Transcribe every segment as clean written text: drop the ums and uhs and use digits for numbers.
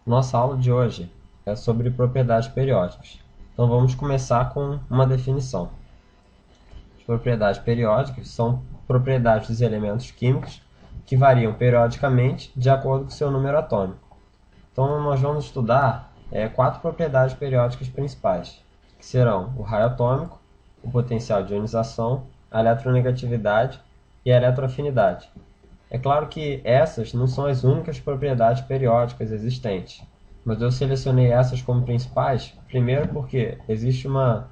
Nossa aula de hoje é sobre propriedades periódicas. Então vamos começar com uma definição. As propriedades periódicas são propriedades dos elementos químicos que variam periodicamente de acordo com seu número atômico. Então nós vamos estudar quatro propriedades periódicas principais, que serão o raio atômico, o potencial de ionização, a eletronegatividade e a eletroafinidade. É claro que essas não são as únicas propriedades periódicas existentes, mas eu selecionei essas como principais, primeiro porque existe uma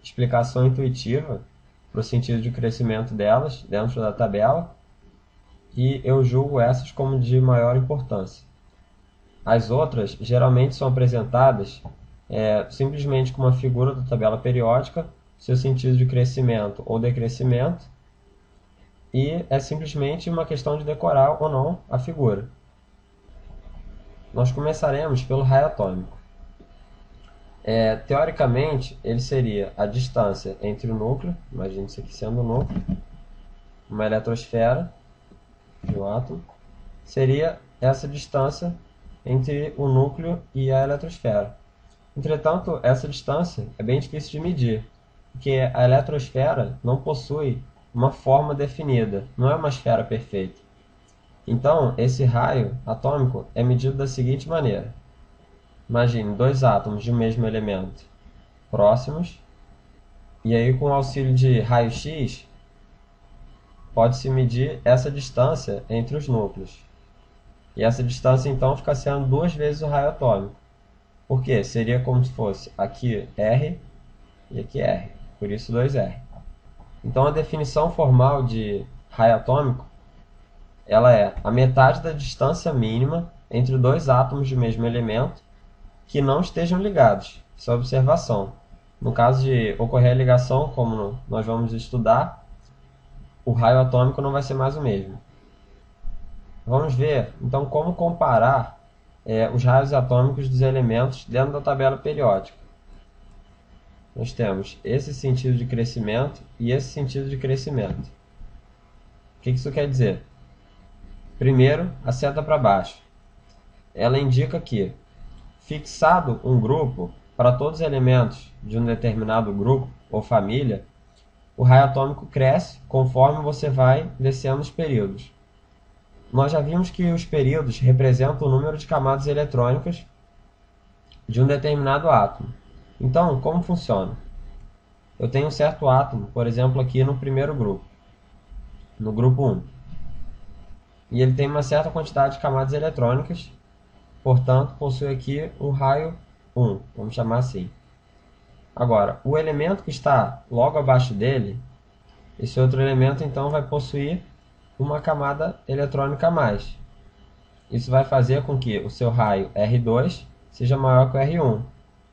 explicação intuitiva para o sentido de crescimento delas dentro da tabela, e eu julgo essas como de maior importância. As outras geralmente são apresentadas simplesmente com uma figura da tabela periódica, seu sentido de crescimento ou decrescimento, e é simplesmente uma questão de decorar ou não a figura. Nós começaremos pelo raio atômico. Teoricamente, ele seria a distância entre o núcleo, imagine isso aqui sendo o núcleo, uma eletrosfera de um átomo, seria essa distância entre o núcleo e a eletrosfera. Entretanto, essa distância é bem difícil de medir, porque a eletrosfera não possui uma forma definida, não é uma esfera perfeita. Então, esse raio atômico é medido da seguinte maneira. Imagine dois átomos de um mesmo elemento próximos, e aí com o auxílio de raio-x, pode-se medir essa distância entre os núcleos. E essa distância então fica sendo duas vezes o raio atômico. Por quê? Seria como se fosse aqui R e aqui R, por isso 2R. Então a definição formal de raio atômico ela é a metade da distância mínima entre dois átomos de mesmo elemento que não estejam ligados. Isso é observação. No caso de ocorrer a ligação, como nós vamos estudar, o raio atômico não vai ser mais o mesmo. Vamos ver, então, como comparar os raios atômicos dos elementos dentro da tabela periódica. Nós temos esse sentido de crescimento e esse sentido de crescimento. O que isso quer dizer? Primeiro, a seta para baixo. Ela indica que, fixado um grupo para todos os elementos de um determinado grupo ou família, o raio atômico cresce conforme você vai descendo os períodos. Nós já vimos que os períodos representam o número de camadas eletrônicas de um determinado átomo. Então, como funciona? Eu tenho um certo átomo, por exemplo, aqui no primeiro grupo, no grupo 1. E ele tem uma certa quantidade de camadas eletrônicas, portanto, possui aqui um raio 1, vamos chamar assim. Agora, o elemento que está logo abaixo dele, esse outro elemento então vai possuir uma camada eletrônica a mais. Isso vai fazer com que o seu raio R2 seja maior que o R1,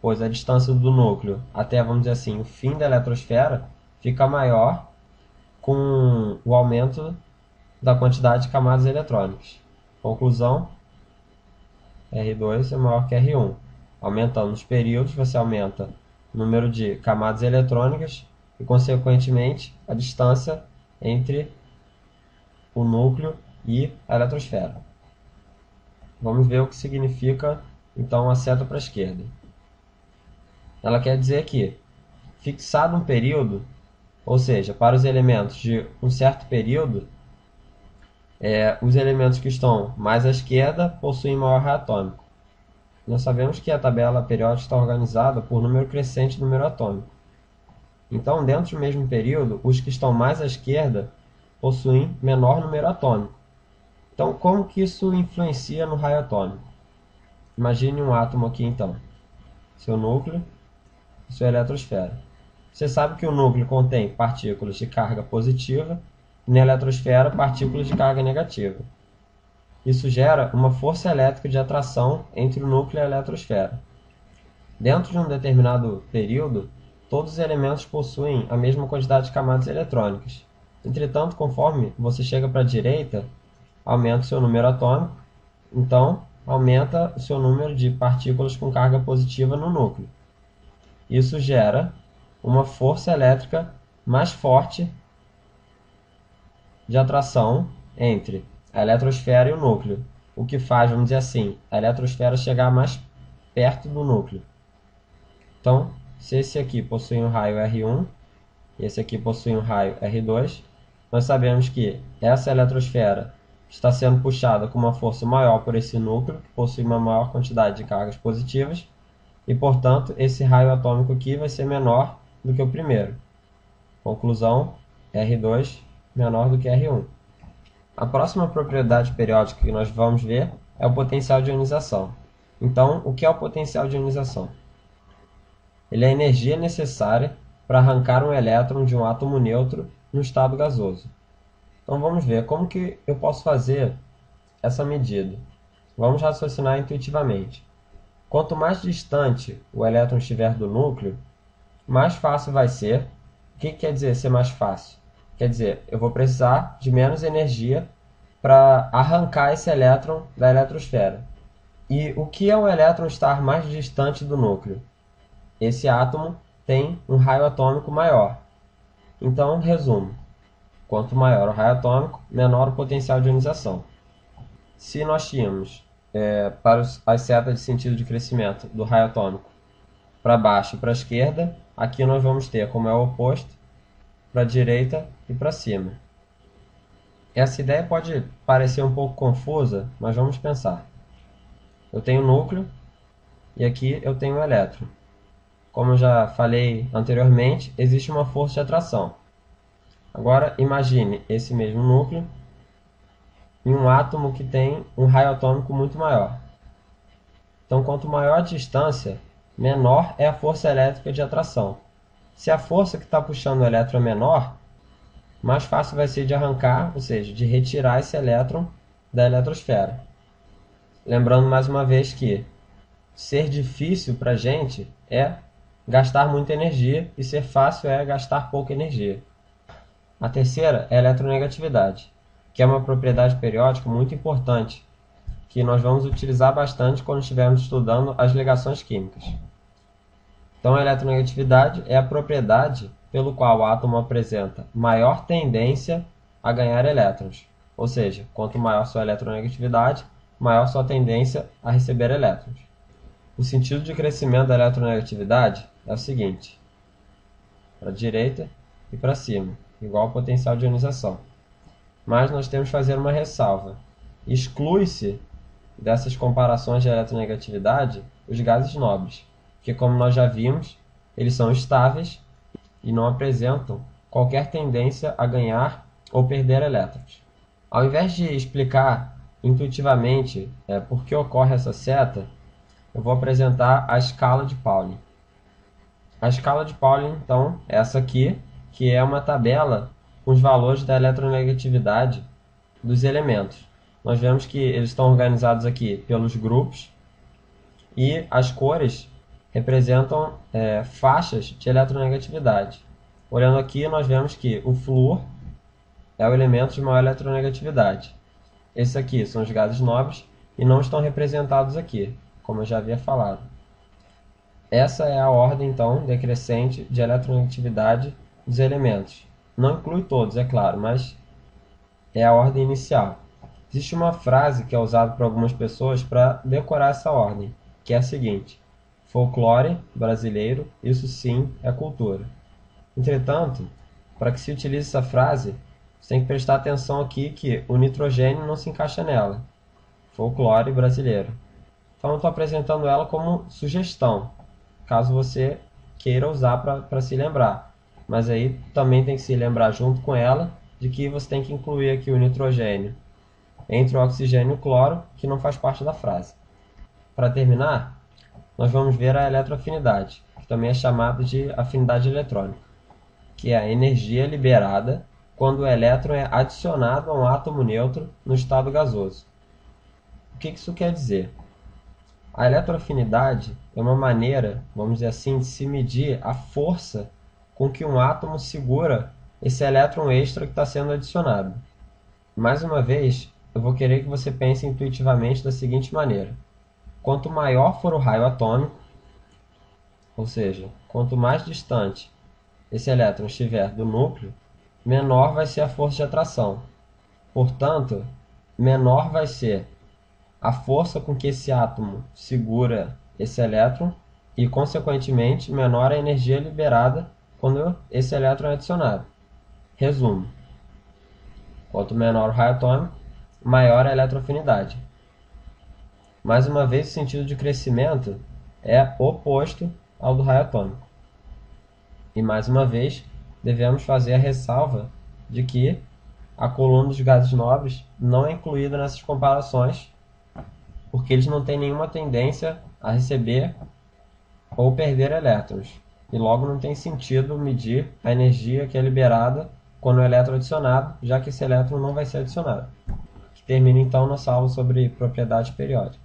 pois a distância do núcleo até, vamos dizer assim, o fim da eletrosfera fica maior com o aumento da quantidade de camadas eletrônicas. Conclusão, R2 é maior que R1. Aumentando os períodos, você aumenta o número de camadas eletrônicas e, consequentemente, a distância entre o núcleo e a eletrosfera. Vamos ver o que significa, então, a seta para a esquerda. Ela quer dizer que, fixado um período, ou seja, para os elementos de um certo período, os elementos que estão mais à esquerda possuem maior raio atômico. Nós sabemos que a tabela periódica está organizada por número crescente de número atômico. Então, dentro do mesmo período, os que estão mais à esquerda possuem menor número atômico. Então, como que isso influencia no raio atômico? Imagine um átomo aqui, então. Seu núcleo e sua eletrosfera. Você sabe que o núcleo contém partículas de carga positiva e na eletrosfera partículas de carga negativa. Isso gera uma força elétrica de atração entre o núcleo e a eletrosfera. Dentro de um determinado período, todos os elementos possuem a mesma quantidade de camadas eletrônicas. Entretanto, conforme você chega para a direita, aumenta o seu número atômico, então aumenta o seu número de partículas com carga positiva no núcleo. Isso gera uma força elétrica mais forte de atração entre a eletrosfera e o núcleo. o que faz, vamos dizer assim, a eletrosfera chegar mais perto do núcleo. Então, se esse aqui possui um raio R1 e esse aqui possui um raio R2, nós sabemos que essa eletrosfera está sendo puxada com uma força maior por esse núcleo, que possui uma maior quantidade de cargas positivas, e, portanto, esse raio atômico aqui vai ser menor do que o primeiro. Conclusão, R2 menor do que R1. A próxima propriedade periódica que nós vamos ver é o potencial de ionização. Então, o que é o potencial de ionização? Ele é a energia necessária para arrancar um elétron de um átomo neutro no estado gasoso. Então vamos ver como que eu posso fazer essa medida. Vamos raciocinar intuitivamente. Quanto mais distante o elétron estiver do núcleo, mais fácil vai ser. O que quer dizer ser mais fácil? Quer dizer, eu vou precisar de menos energia para arrancar esse elétron da eletrosfera. E o que é um elétron estar mais distante do núcleo? Esse átomo tem um raio atômico maior. Então, resumo. Quanto maior o raio atômico, menor o potencial de ionização. Se nós tínhamos para as setas de sentido de crescimento do raio atômico para baixo e para a esquerda, aqui nós vamos ter, como é o oposto, para a direita e para cima. Essa ideia pode parecer um pouco confusa, mas vamos pensar. Eu tenho núcleo e aqui eu tenho um elétron. Como eu já falei anteriormente, existe uma força de atração. Agora imagine esse mesmo núcleo em um átomo que tem um raio atômico muito maior. Então, quanto maior a distância, menor é a força elétrica de atração. Se a força que está puxando o elétron é menor, mais fácil vai ser de arrancar, ou seja, de retirar esse elétron da eletrosfera. Lembrando mais uma vez que ser difícil para a gente é gastar muita energia e ser fácil é gastar pouca energia. A terceira é a eletronegatividade, que é uma propriedade periódica muito importante, que nós vamos utilizar bastante quando estivermos estudando as ligações químicas. Então, a eletronegatividade é a propriedade pelo qual o átomo apresenta maior tendência a ganhar elétrons. Ou seja, quanto maior sua eletronegatividade, maior sua tendência a receber elétrons. O sentido de crescimento da eletronegatividade é o seguinte: para a direita e para cima, igual ao potencial de ionização. Mas nós temos que fazer uma ressalva. Exclui-se dessas comparações de eletronegatividade os gases nobres, que, como nós já vimos, eles são estáveis e não apresentam qualquer tendência a ganhar ou perder elétrons. Ao invés de explicar intuitivamente por que ocorre essa seta, eu vou apresentar a escala de Pauling. A escala de Pauling, então, é essa aqui, que é uma tabela com os valores da eletronegatividade dos elementos. Nós vemos que eles estão organizados aqui pelos grupos e as cores representam faixas de eletronegatividade. Olhando aqui, nós vemos que o flúor é o elemento de maior eletronegatividade. Esses aqui são os gases nobres e não estão representados aqui, como eu já havia falado. Essa é a ordem, então, decrescente de eletronegatividade dos elementos. Não inclui todos, é claro, mas é a ordem inicial. Existe uma frase que é usada por algumas pessoas para decorar essa ordem, que é a seguinte: folclore brasileiro, isso sim é cultura. Entretanto, para que se utilize essa frase, você tem que prestar atenção aqui que o nitrogênio não se encaixa nela. Folclore brasileiro. Então eu estou apresentando ela como sugestão, caso você queira usar para se lembrar. Mas aí também tem que se lembrar junto com ela de que você tem que incluir aqui o nitrogênio entre o oxigênio e o cloro, que não faz parte da frase. Para terminar, nós vamos ver a eletroafinidade, que também é chamada de afinidade eletrônica, que é a energia liberada quando o elétron é adicionado a um átomo neutro no estado gasoso. O que isso quer dizer? A eletroafinidade é uma maneira, vamos dizer assim, de se medir a força com que um átomo segura esse elétron extra que está sendo adicionado. Mais uma vez, eu vou querer que você pense intuitivamente da seguinte maneira: quanto maior for o raio atômico, ou seja, quanto mais distante esse elétron estiver do núcleo, menor vai ser a força de atração. Portanto, menor vai ser a força com que esse átomo segura esse elétron e, consequentemente, menor a energia liberada quando esse elétron é adicionado. Resumo: quanto menor o raio atômico, maior a eletroafinidade. Mais uma vez, o sentido de crescimento é oposto ao do raio atômico. E mais uma vez, devemos fazer a ressalva de que a coluna dos gases nobres não é incluída nessas comparações, porque eles não têm nenhuma tendência a receber ou perder elétrons, e logo não tem sentido medir a energia que é liberada quando o elétron é adicionado, já que esse elétron não vai ser adicionado. Termina então nossa aula sobre propriedade periódica.